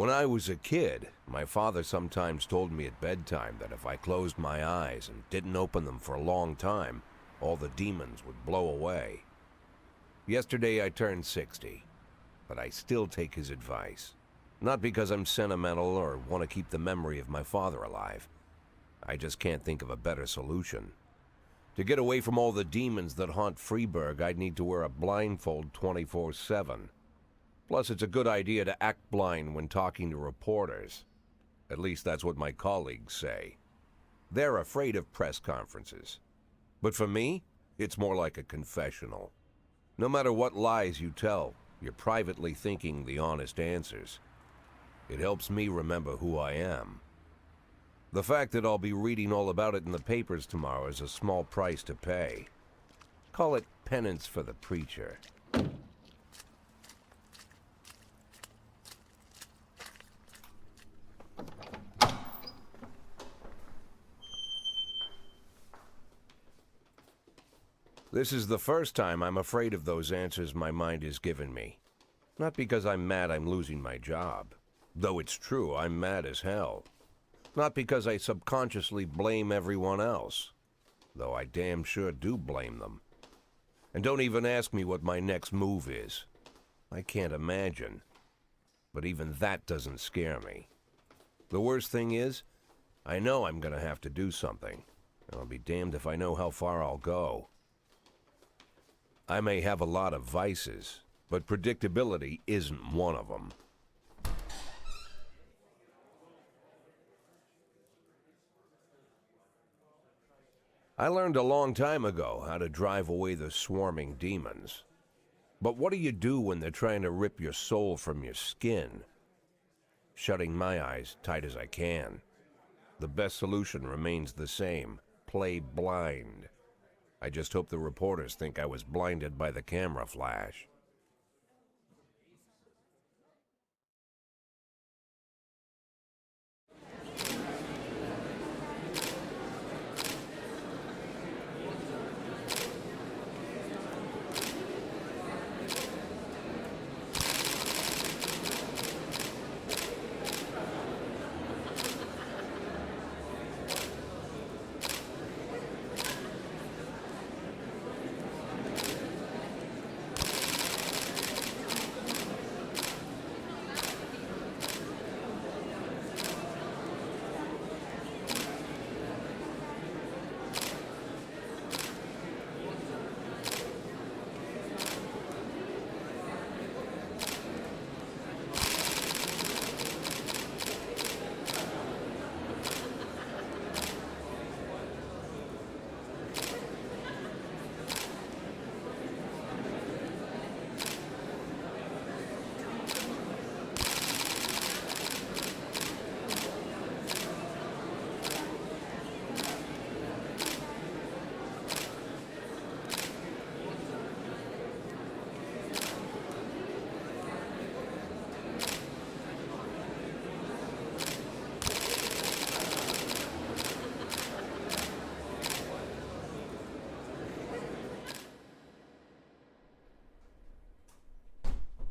When I was a kid, my father sometimes told me at bedtime that if I closed my eyes and didn't open them for a long time, all the demons would blow away. Yesterday I turned 60, but I still take his advice. Not because I'm sentimental or want to keep the memory of my father alive. I just can't think of a better solution. To get away from all the demons that haunt Freeburg, I'd need to wear a blindfold 24/7. Plus, it's a good idea to act blind when talking to reporters. At least that's what my colleagues say. They're afraid of press conferences. But for me, it's more like a confessional. No matter what lies you tell, you're privately thinking the honest answers. It helps me remember who I am. The fact that I'll be reading all about it in the papers tomorrow is a small price to pay. Call it penance for the preacher. This is the first time I'm afraid of those answers my mind has given me. Not because I'm mad I'm losing my job. Though it's true, I'm mad as hell. Not because I subconsciously blame everyone else. Though I damn sure do blame them. And don't even ask me what my next move is. I can't imagine. But even that doesn't scare me. The worst thing is, I know I'm gonna have to do something. And I'll be damned if I know how far I'll go. I may have a lot of vices, but predictability isn't one of them. I learned a long time ago how to drive away the swarming demons. But what do you do when they're trying to rip your soul from your skin? Shutting my eyes tight as I can. The best solution remains the same: play blind. I just hope the reporters think I was blinded by the camera flash.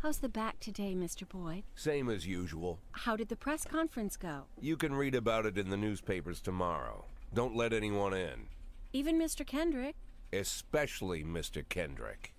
How's the back today, Mr. Boyd? Same as usual. How did the press conference go? You can read about it in the newspapers tomorrow. Don't let anyone in. Even Mr. Kendrick? Especially Mr. Kendrick.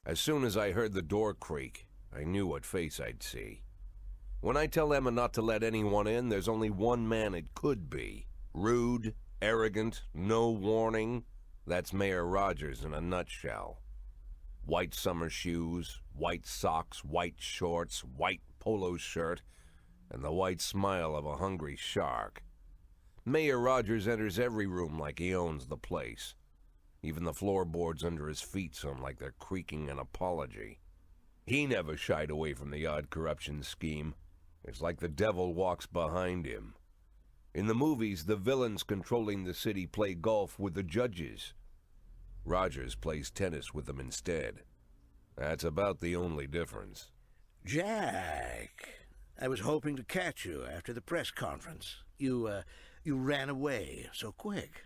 As soon as I heard the door creak, I knew what face I'd see. When I tell Emma not to let anyone in, there's only one man it could be. Rude, arrogant, no warning. That's Mayor Rogers in a nutshell. White summer shoes, white socks, white shorts, white polo shirt, and the white smile of a hungry shark. Mayor Rogers enters every room like he owns the place. Even the floorboards under his feet sound like they're creaking an apology. He never shied away from the odd corruption scheme. It's like the devil walks behind him. In the movies, the villains controlling the city play golf with the judges. Rogers plays tennis with them instead. That's about the only difference. Jack, I was hoping to catch you after the press conference. You ran away so quick.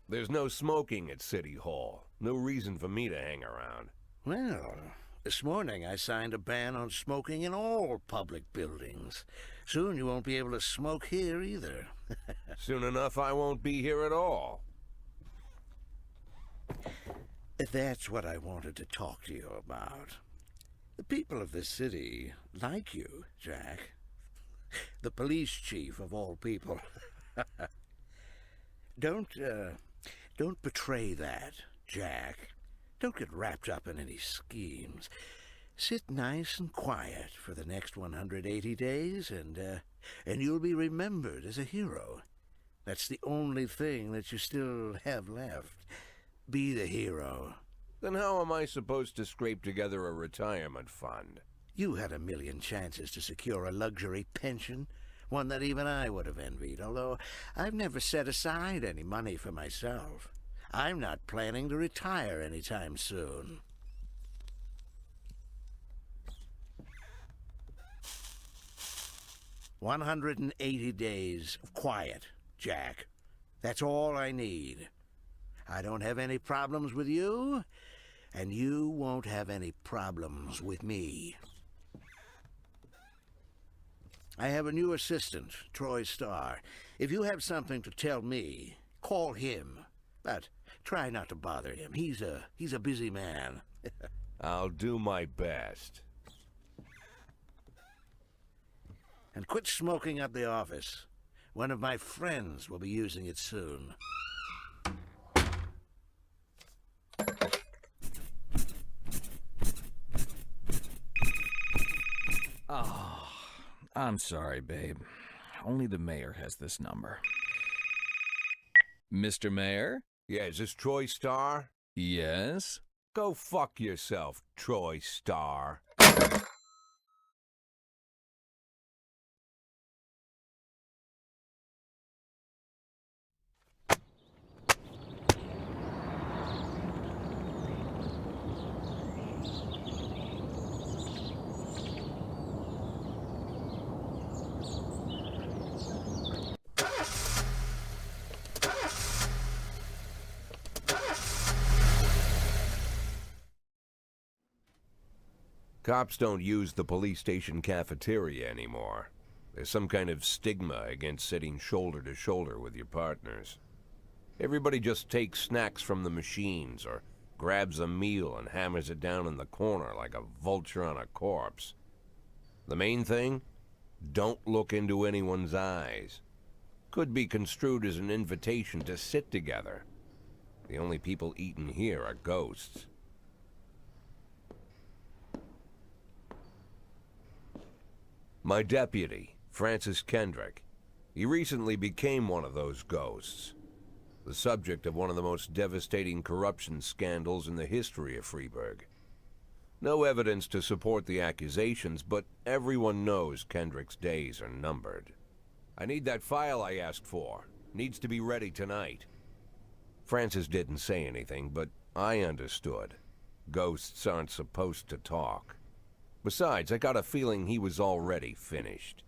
There's no smoking at City Hall. No reason for me to hang around. Well, this morning I signed a ban on smoking in all public buildings. Soon you won't be able to smoke here either. Soon enough, I won't be here at all. That's what I wanted to talk to you about. The people of this city like you, Jack. The police chief of all people. Don't betray that, Jack. Don't get wrapped up in any schemes. Sit nice and quiet for the next 180 days, and you'll be remembered as a hero. That's the only thing that you still have left. Be the hero. Then how am I supposed to scrape together a retirement fund? You had a million chances to secure a luxury pension, one that even I would have envied, although I've never set aside any money for myself. I'm not planning to retire anytime soon. "180 days of quiet, Jack. That's all I need. I don't have any problems with you, and you won't have any problems with me. I have a new assistant, Troy Starr. If you have something to tell me, call him. But try not to bother him. He's a busy man." I'll do my best. "And quit smoking up the office. One of my friends will be using it soon." Oh, I'm sorry, babe. Only the mayor has this number. Mr. Mayor? Yeah, is this Troy Starr? Yes? Go fuck yourself, Troy Starr. Cops don't use the police station cafeteria anymore. There's some kind of stigma against sitting shoulder to shoulder with your partners. Everybody just takes snacks from the machines or grabs a meal and hammers it down in the corner like a vulture on a corpse. The main thing? Don't look into anyone's eyes. Could be construed as an invitation to sit together. The only people eating here are ghosts. My deputy, Francis Kendrick. He recently became one of those ghosts. The subject of one of the most devastating corruption scandals in the history of Freeburg. No evidence to support the accusations, but everyone knows Kendrick's days are numbered. I need that file I asked for. Needs to be ready tonight. Francis didn't say anything, but I understood. Ghosts aren't supposed to talk. Besides, I got a feeling he was already finished.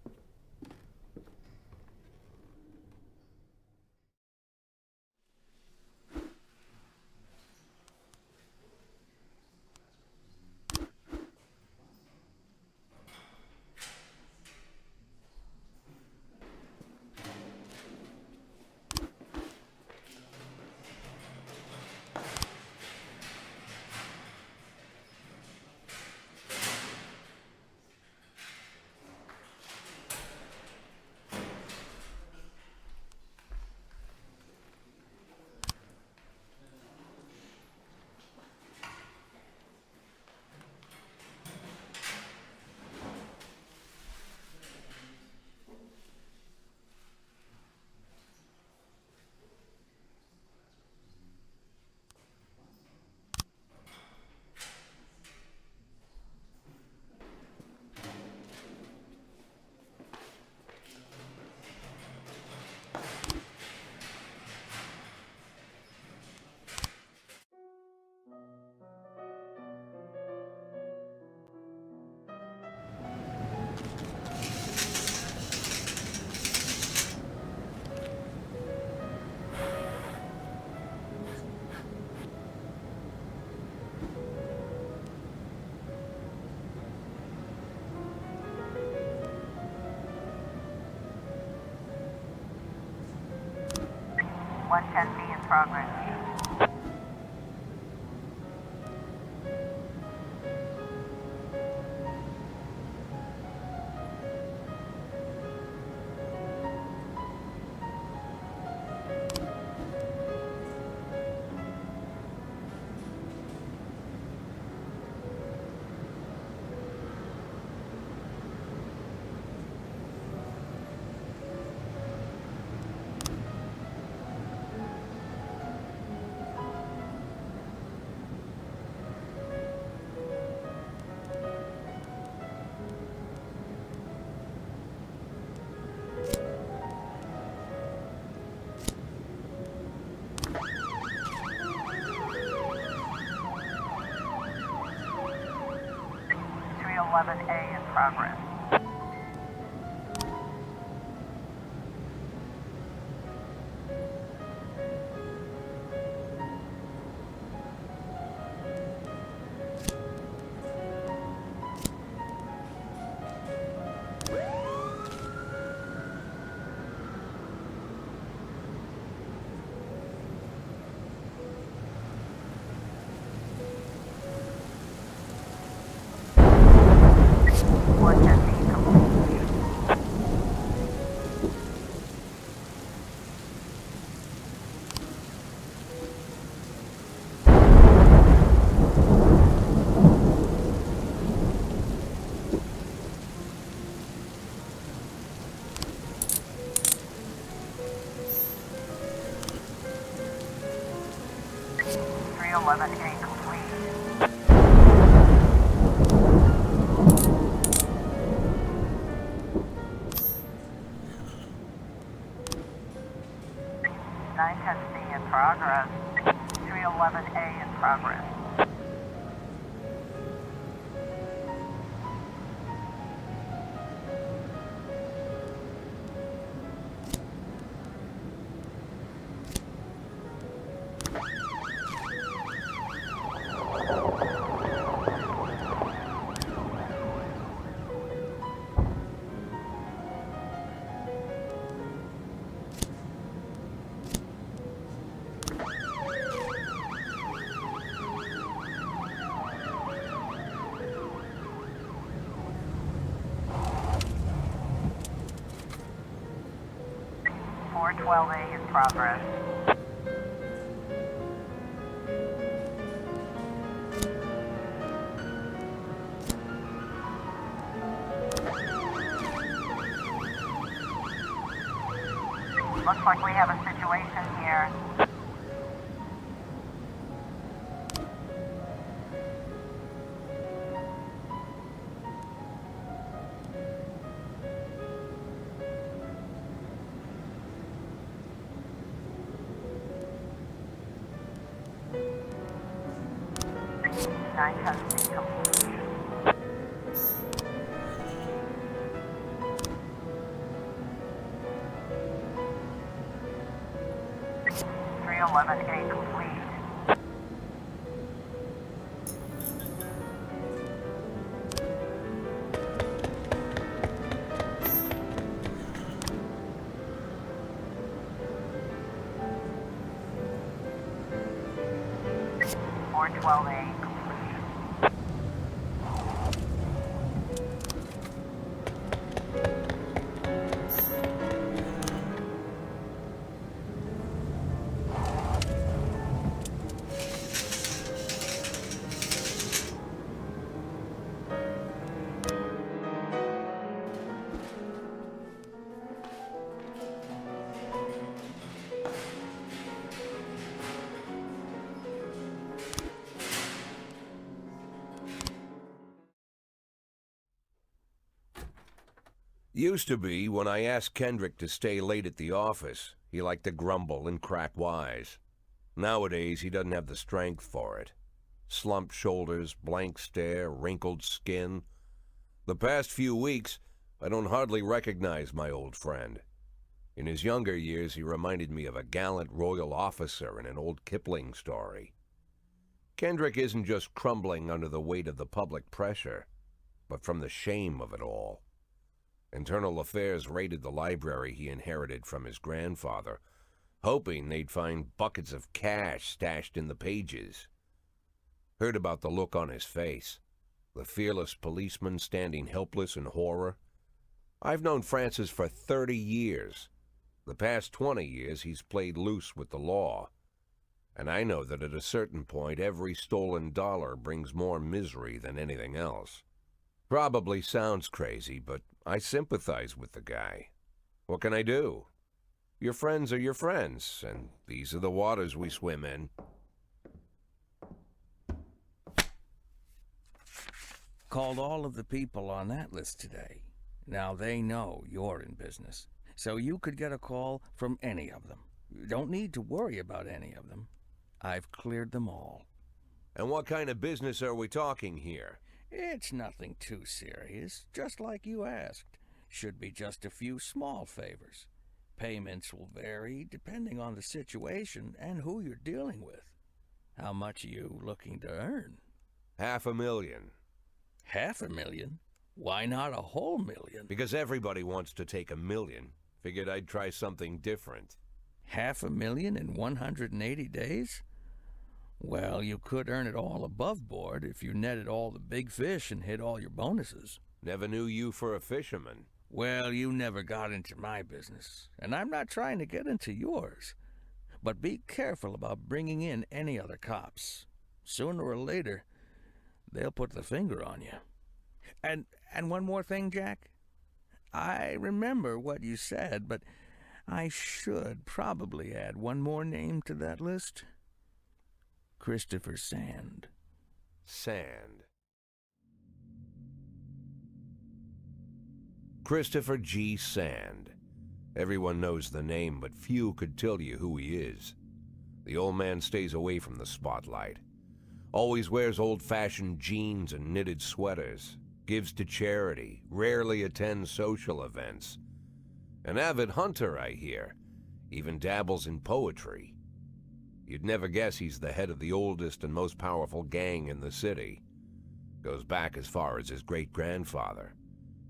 110B in progress. A in progress. A complete. 910C in progress. 311A in progress. A in progress. Looks like we have a situation here. Complete. 311A complete. Or 12A. Used to be, when I asked Kendrick to stay late at the office, he liked to grumble and crack wise. Nowadays, he doesn't have the strength for it. Slumped shoulders, blank stare, wrinkled skin. The past few weeks, I don't hardly recognize my old friend. In his younger years, he reminded me of a gallant royal officer in an old Kipling story. Kendrick isn't just crumbling under the weight of the public pressure, but from the shame of it all. Internal Affairs raided the library he inherited from his grandfather, hoping they'd find buckets of cash stashed in the pages. Heard about the look on his face, the fearless policeman standing helpless in horror. I've known Francis for 30 years. The past 20 years he's played loose with the law. And I know that at a certain point every stolen dollar brings more misery than anything else. Probably sounds crazy, but I sympathize with the guy. What can I do? Your friends are your friends, and these are the waters we swim in. Called all of the people on that list today. Now they know you're in business, so you could get a call from any of them. You don't need to worry about any of them. I've cleared them all. And what kind of business are we talking here? It's nothing too serious, just like you asked. Should be just a few small favors. Payments will vary depending on the situation and who you're dealing with. How much are you looking to earn? $500,000. $500,000? Why not a whole million? Because everybody wants to take $1 million. Figured I'd try something different. $500,000 in 180 days? Well, you could earn it all above board if you netted all the big fish and hit all your bonuses. Never knew you for a fisherman. Well, you never got into my business, and I'm not trying to get into yours. But be careful about bringing in any other cops. Sooner or later, they'll put the finger on you. And one more thing, Jack. I remember what you said, but I should probably add one more name to that list. Christopher Sand. Sand. Christopher G. Sand. Everyone knows the name, but few could tell you who he is. The old man stays away from the spotlight. Always wears old-fashioned jeans and knitted sweaters. Gives to charity. Rarely attends social events. An avid hunter, I hear. Even dabbles in poetry. You'd never guess he's the head of the oldest and most powerful gang in the city. Goes back as far as his great-grandfather.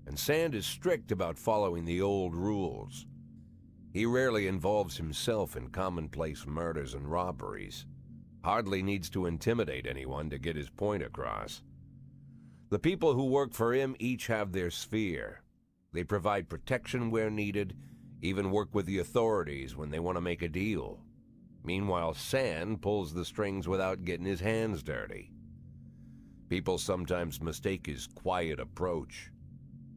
And Sand is strict about following the old rules. He rarely involves himself in commonplace murders and robberies. Hardly needs to intimidate anyone to get his point across. The people who work for him each have their sphere. They provide protection where needed, even work with the authorities when they want to make a deal. Meanwhile, Sand pulls the strings without getting his hands dirty. People sometimes mistake his quiet approach.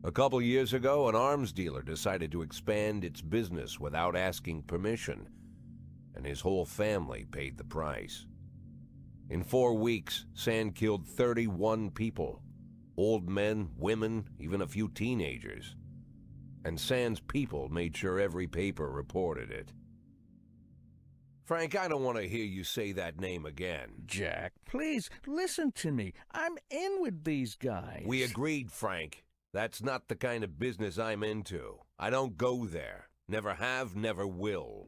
A couple years ago, an arms dealer decided to expand its business without asking permission, and his whole family paid the price. In 4 weeks, Sand killed 31 people. Old men, women, even a few teenagers. And Sand's people made sure every paper reported it. Frank, I don't want to hear you say that name again. Jack, please, listen to me. I'm in with these guys. We agreed, Frank. That's not the kind of business I'm into. I don't go there. Never have, never will.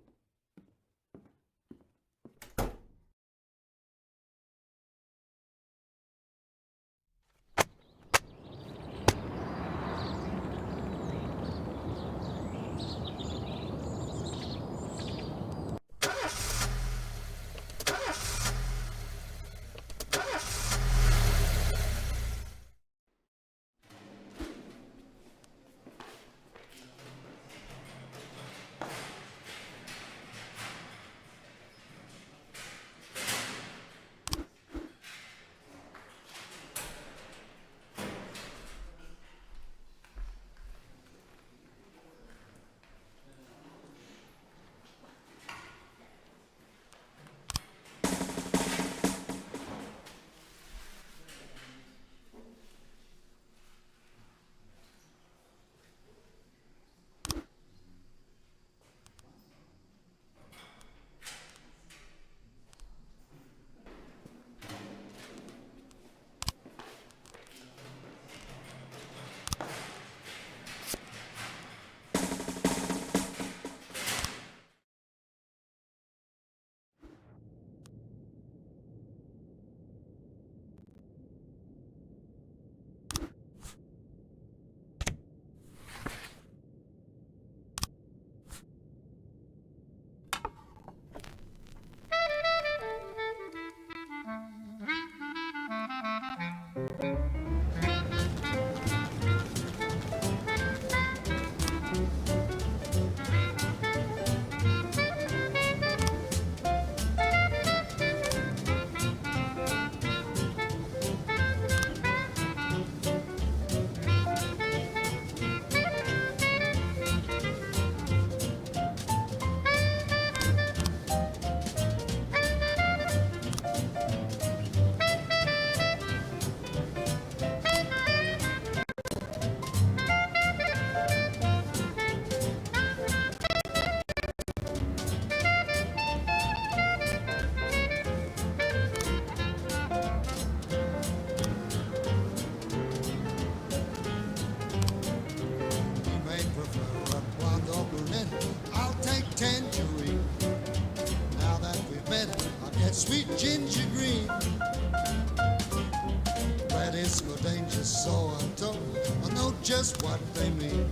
so I'm told. I know just what they mean.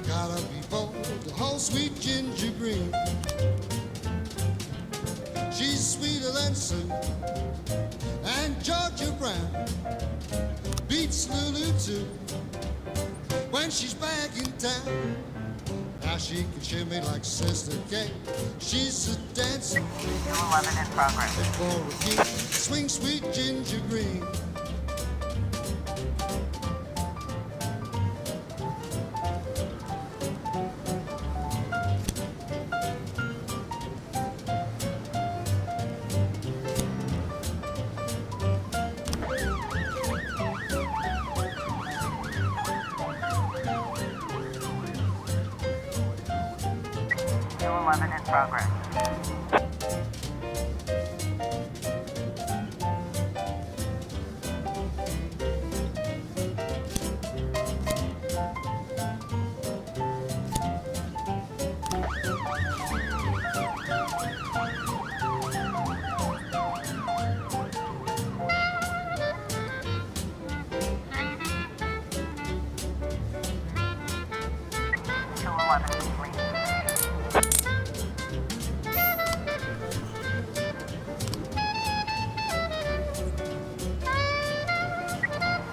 Gotta be bold, the whole sweet ginger green. She's sweeter than Sue and Georgia Brown. Beats Lulu too when she's back in town. Now she can shimmy like Sister Kate. She's a dancing 211 in progress. for a king. Swing sweet ginger green. In progress. Complete.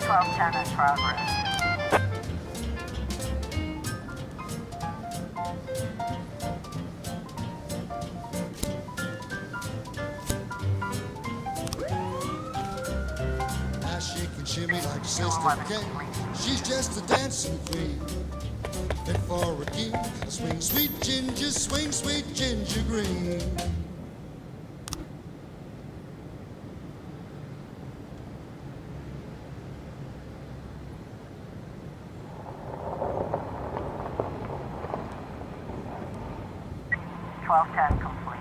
1210 in progress. Now she can shimmy like Sister Kate. She's just a dancing queen. Fit for a king. Swing sweet ginger, swing sweet ginger green. Complete.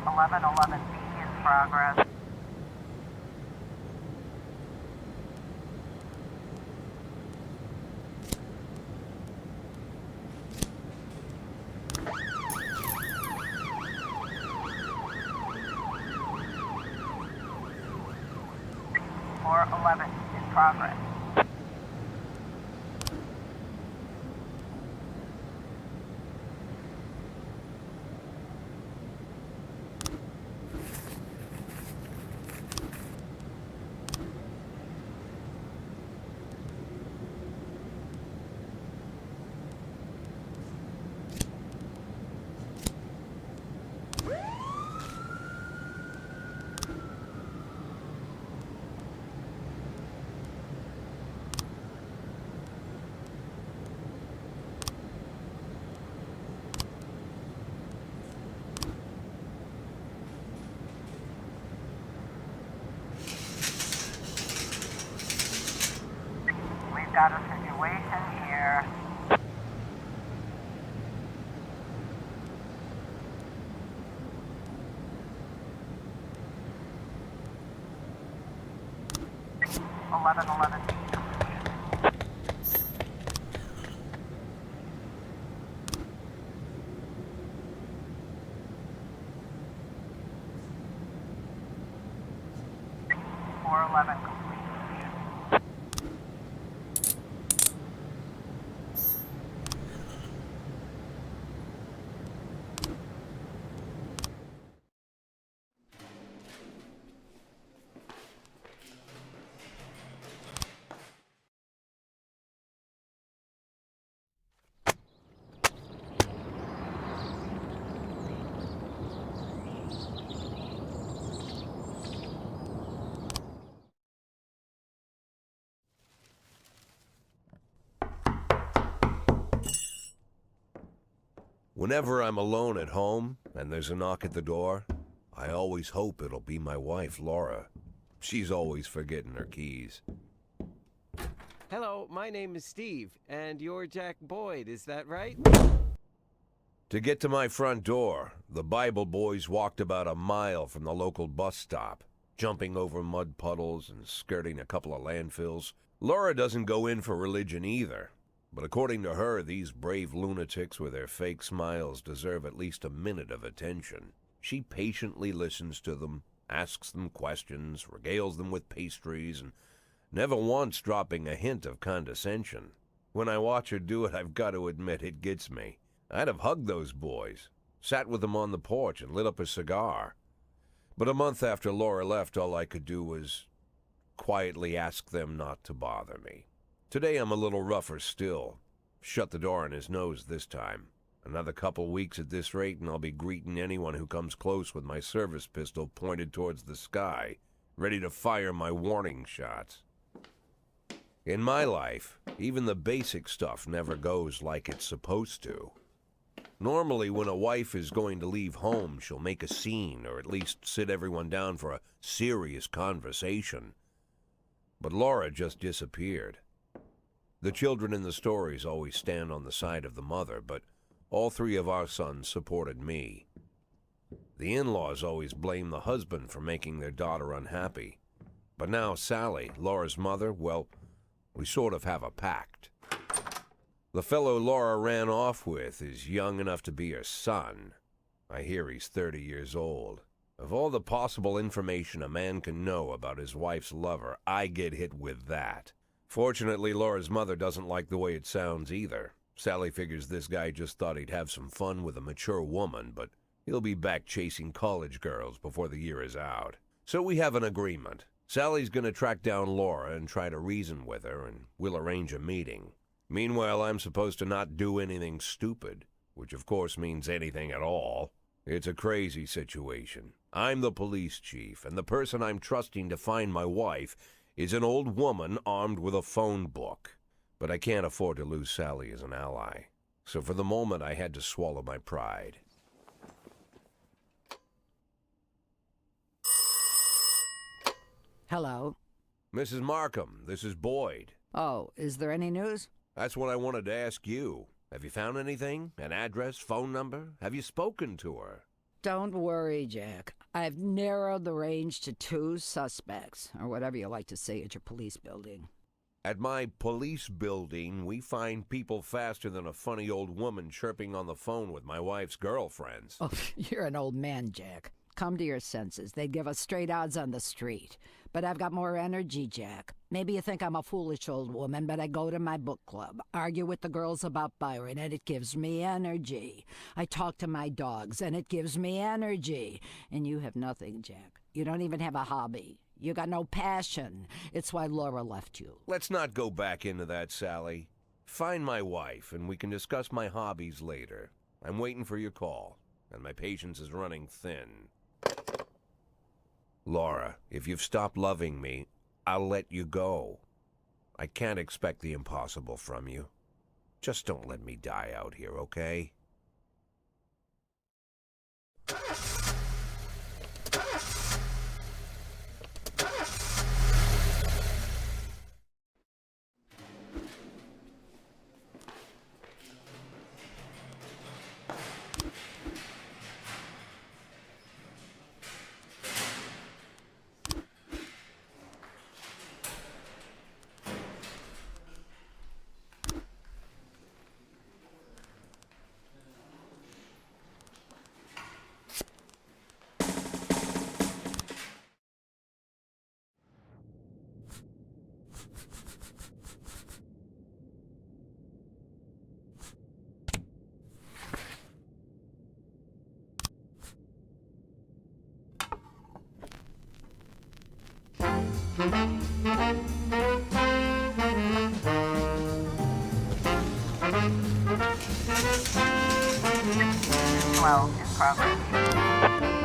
1111B in progress. Floor 11 in progress. We've got a situation here. Eleven B. Floor 11 complete. Whenever I'm alone at home and there's a knock at the door, I always hope it'll be my wife, Laura. She's always forgetting her keys. Hello, my name is Steve, and you're Jack Boyd, is that right? To get to my front door, the Bible boys walked about a mile from the local bus stop, jumping over mud puddles and skirting a couple of landfills. Laura doesn't go in for religion either, but according to her, these brave lunatics with their fake smiles deserve at least a minute of attention. She patiently listens to them, asks them questions, regales them with pastries, and never once dropping a hint of condescension. When I watch her do it, I've got to admit it gets me. I'd have hugged those boys, sat with them on the porch and lit up a cigar. But a month after Laura left, all I could do was quietly ask them not to bother me. Today I'm a little rougher still. Shut the door on his nose this time. Another couple weeks at this rate and I'll be greeting anyone who comes close with my service pistol pointed towards the sky, ready to fire my warning shots. In my life, even the basic stuff never goes like it's supposed to. Normally, when a wife is going to leave home, she'll make a scene or at least sit everyone down for a serious conversation. But Laura just disappeared. The children in the stories always stand on the side of the mother, but all three of our sons supported me. The in-laws always blame the husband for making their daughter unhappy. But now Sally, Laura's mother, well, we sort of have a pact. The fellow Laura ran off with is young enough to be her son. I hear he's 30 years old. Of all the possible information a man can know about his wife's lover, I get hit with that. Fortunately, Laura's mother doesn't like the way it sounds either. Sally figures this guy just thought he'd have some fun with a mature woman, but he'll be back chasing college girls before the year is out. So we have an agreement. Sally's gonna track down Laura and try to reason with her, and we'll arrange a meeting. Meanwhile, I'm supposed to not do anything stupid, which of course means anything at all. It's a crazy situation. I'm the police chief, and the person I'm trusting to find my wife is an old woman armed with a phone book. But I can't afford to lose Sally as an ally. So for the moment, I had to swallow my pride. Hello. Mrs. Markham, this is Boyd. Oh, is there any news? That's what I wanted to ask you. Have you found anything? An address, phone number? Have you spoken to her? Don't worry, Jack. I've narrowed the range to 2 suspects, or whatever you like to say at your police building. At my police building, we find people faster than a funny old woman chirping on the phone with my wife's girlfriends. Oh, you're an old man, Jack. Come to your senses. They'd give us straight odds on the street. But I've got more energy, Jack. Maybe you think I'm a foolish old woman, but I go to my book club, argue with the girls about Byron, and it gives me energy. I talk to my dogs, and it gives me energy. And you have nothing, Jack. You don't even have a hobby. You got no passion. It's why Laura left you. Let's not go back into that, Sally. Find my wife, and we can discuss my hobbies later. I'm waiting for your call, and my patience is running thin. Laura, if you've stopped loving me, I'll let you go. I can't expect the impossible from you. Just don't let me die out here, okay? Well, in progress.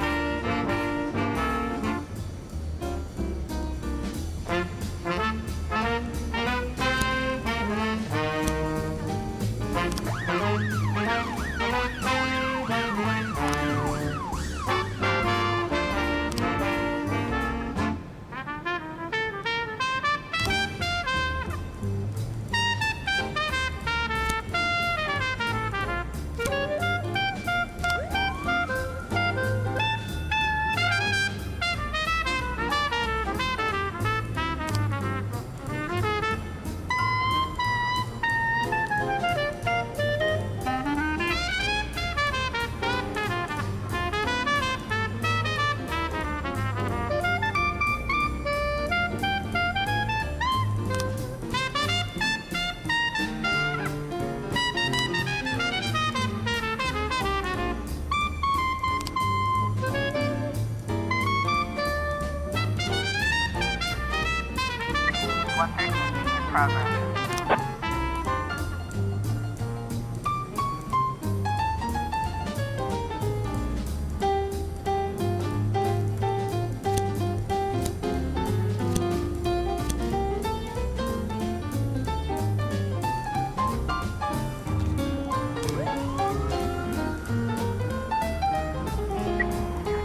progress.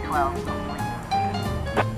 212 complete.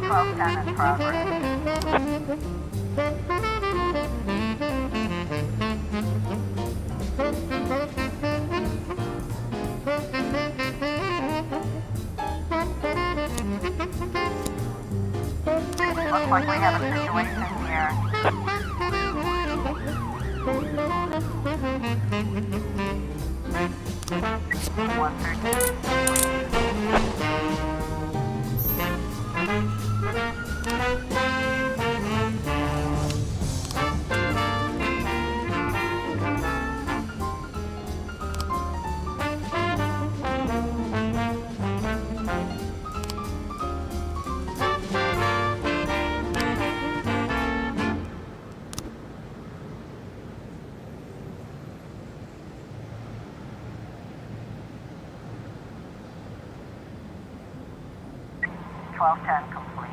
Twelve ten in progress. Looks like we have a situation here. 113. Twelve ten complete.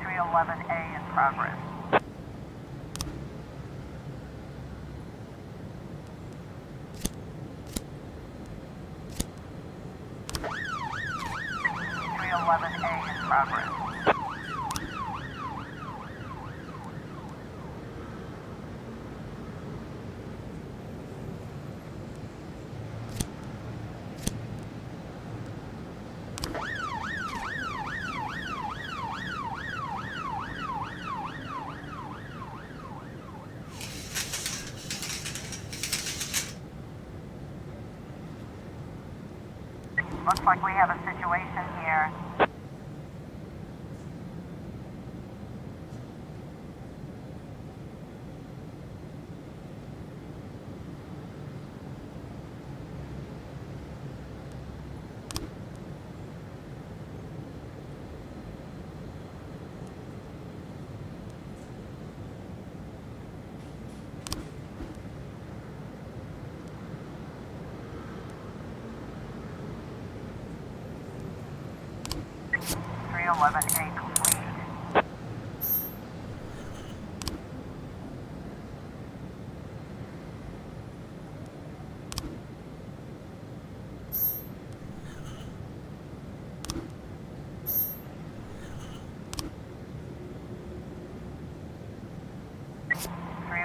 Three 11A in progress. Three 11A in progress. Looks like we have a situation here. 311A complete.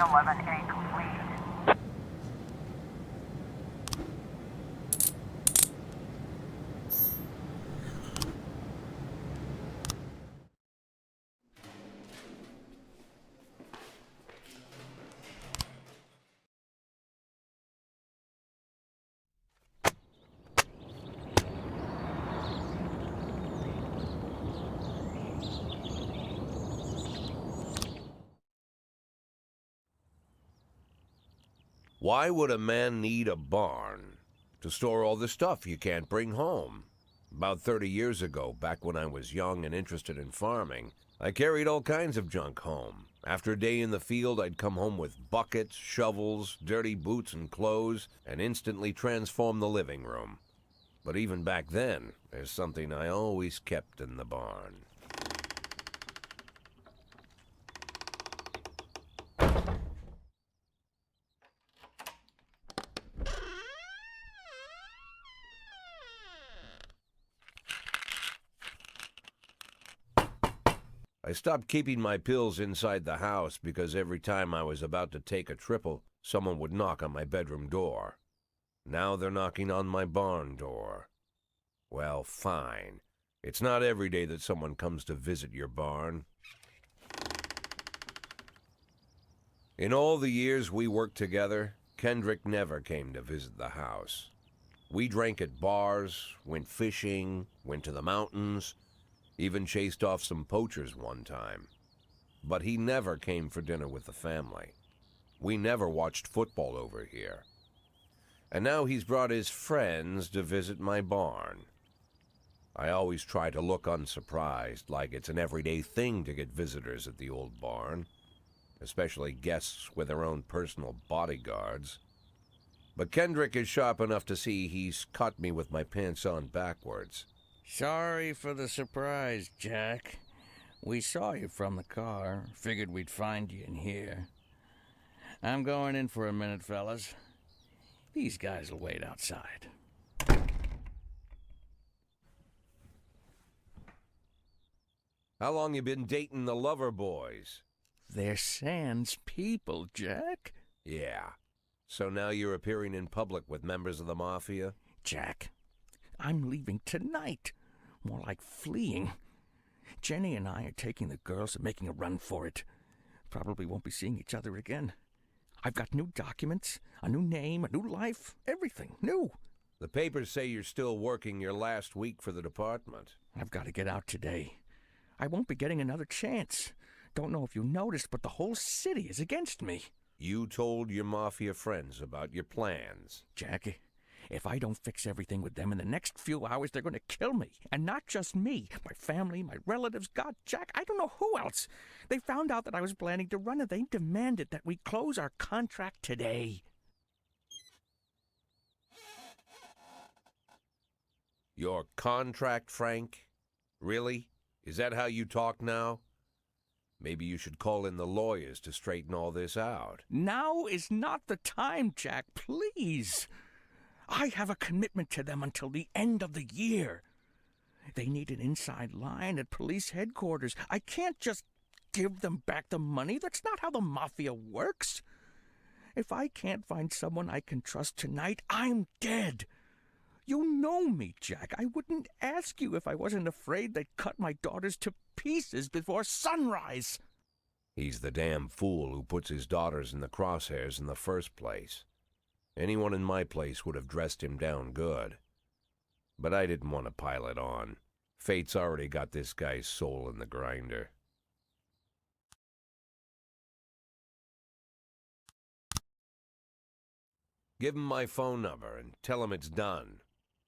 A complete. Why would a man need a barn? To store all the stuff you can't bring home. About 30 years ago, back when I was young and interested in farming, I carried all kinds of junk home. After a day in the field, I'd come home with buckets, shovels, dirty boots and clothes, and instantly transform the living room. But even back then, there's something I always kept in the barn. I stopped keeping my pills inside the house because every time I was about to take a triple, someone would knock on my bedroom door. Now they're knocking on my barn door. Well, fine. It's not every day that someone comes to visit your barn. In all the years we worked together, Kendrick never came to visit the house. We drank at bars, went fishing, went to the mountains, even chased off some poachers one time. But he never came for dinner with the family. We never watched football over here. And now he's brought his friends to visit my barn. I always try to look unsurprised, like it's an everyday thing to get visitors at the old barn, especially guests with their own personal bodyguards. But Kendrick is sharp enough to see he's caught me with my pants on backwards. Sorry for the surprise, Jack. We saw you from the car. Figured we'd find you in here. I'm going in for a minute, fellas. These guys will wait outside. How long you been dating the lover boys? They're Sans people, Jack. Yeah. So now you're appearing in public with members of the Mafia? Jack, I'm leaving tonight. More like fleeing. Jenny and I are taking the girls and making a run for it. Probably won't be seeing each other again. I've got new documents, a new name, a new life, everything new. The papers say you're still working your last week for the department. I've got to get out today. I won't be getting another chance. Don't know if you noticed, but the whole city is against me. You told your Mafia friends about your plans. Jackie, if I don't fix everything with them in the next few hours, they're going to kill me. And not just me. My family, my relatives, God, Jack, I don't know who else. They found out that I was planning to run, and they demanded that we close our contract today. Your contract, Frank? Really? Is that how you talk now? Maybe you should call in the lawyers to straighten all this out. Now is not the time, Jack, please. I have a commitment to them until the end of the year. They need an inside line at police headquarters. I can't just give them back the money. That's not how the Mafia works. If I can't find someone I can trust tonight, I'm dead. You know me, Jack. I wouldn't ask you if I wasn't afraid they'd cut my daughters to pieces before sunrise. He's the damn fool who puts his daughters in the crosshairs in the first place. Anyone in my place would have dressed him down good. But I didn't want to pile it on. Fate's already got this guy's soul in the grinder. Give him my phone number and tell him it's done.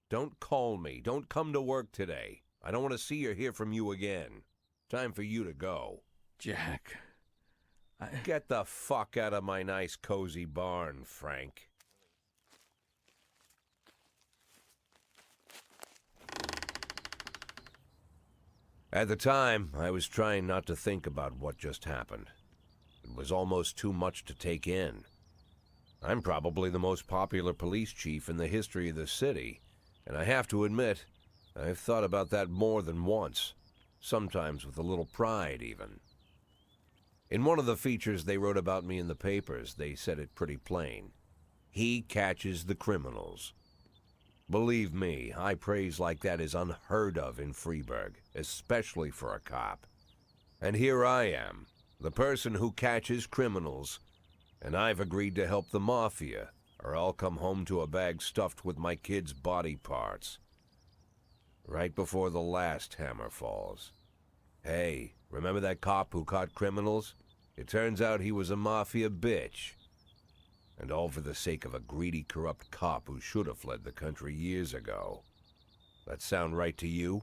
Don't call me. Don't come to work today. I don't want to see or hear from you again. Time for you to go. Jack, Get the fuck out of my nice cozy barn, Frank. At the time, I was trying not to think about what just happened. It was almost too much to take in. I'm probably the most popular police chief in the history of the city, and I have to admit, I've thought about that more than once, sometimes with a little pride even. In one of the features they wrote about me in the papers, they said it pretty plain. He catches the criminals. Believe me, high praise like that is unheard of in Freeburg, especially for a cop. And here I am, the person who catches criminals, and I've agreed to help the Mafia, or I'll come home to a bag stuffed with my kids' body parts. Right before the last hammer falls. Hey, remember that cop who caught criminals? It turns out he was a Mafia bitch. And all for the sake of a greedy, corrupt cop who should have fled the country years ago. That sound right to you?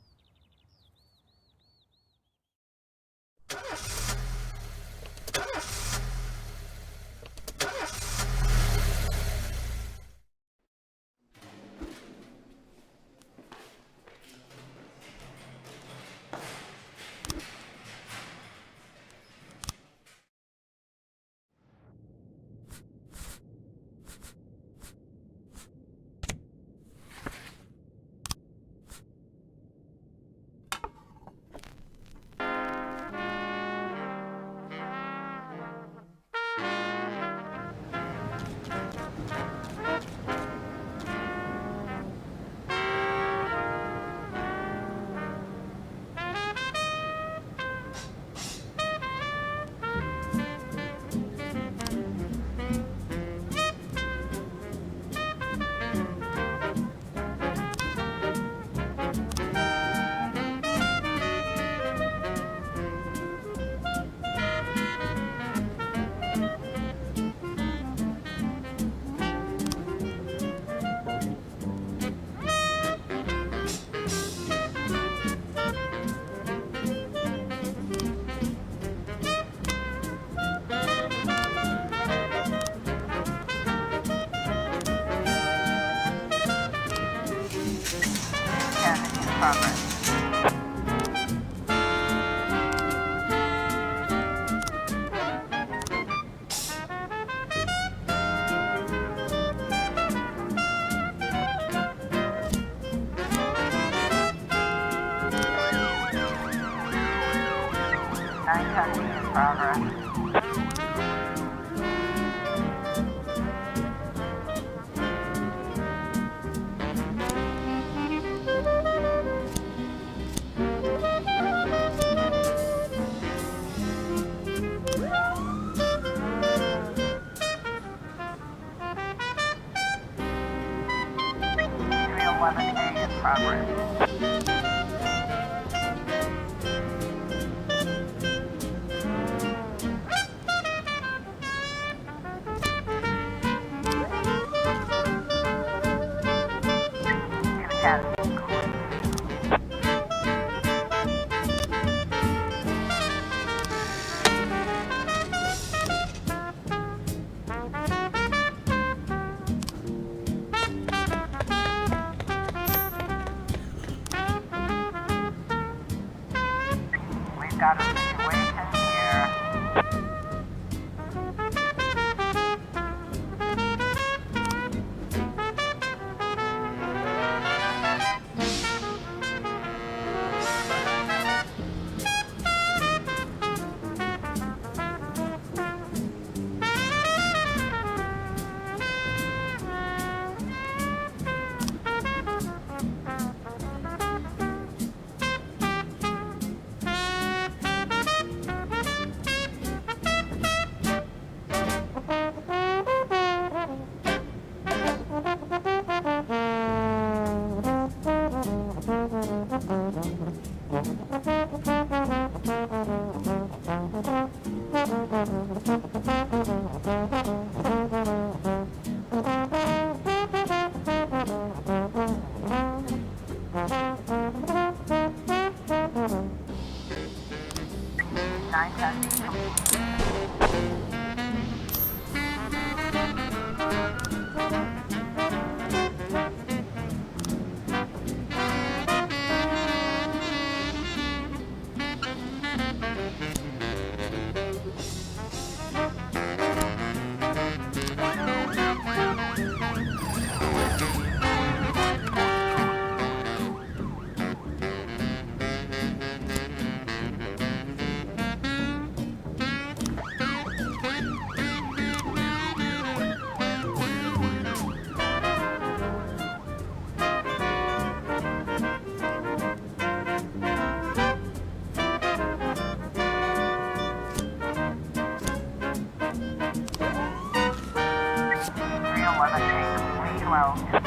Progress. Progress. Got a situation here.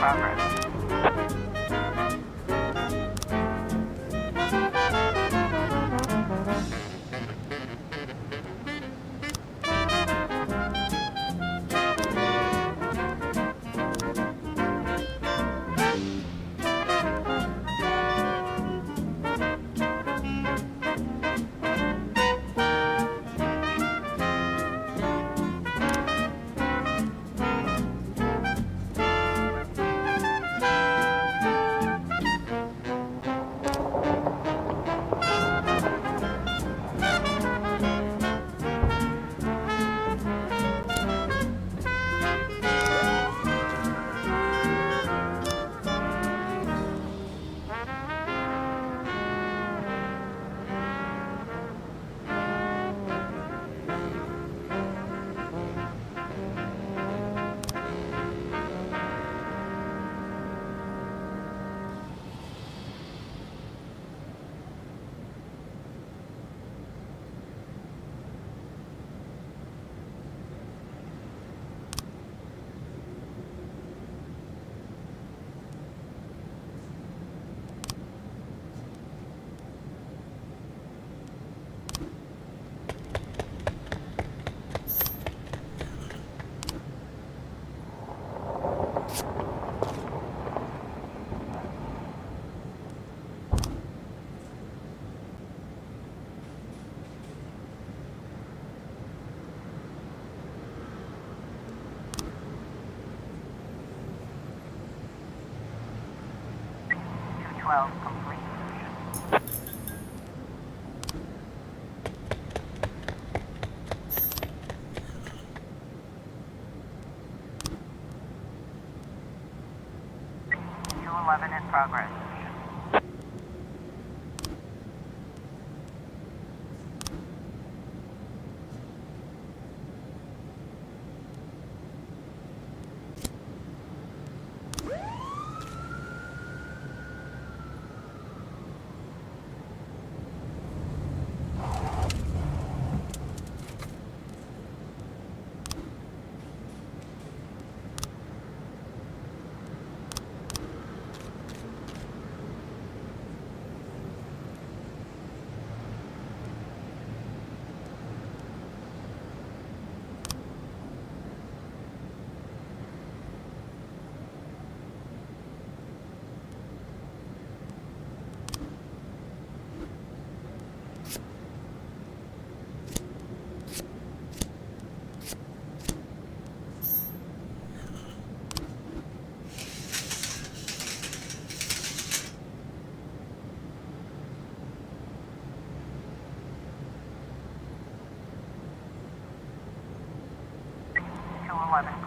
progress. 212 complete. In progress. To 11.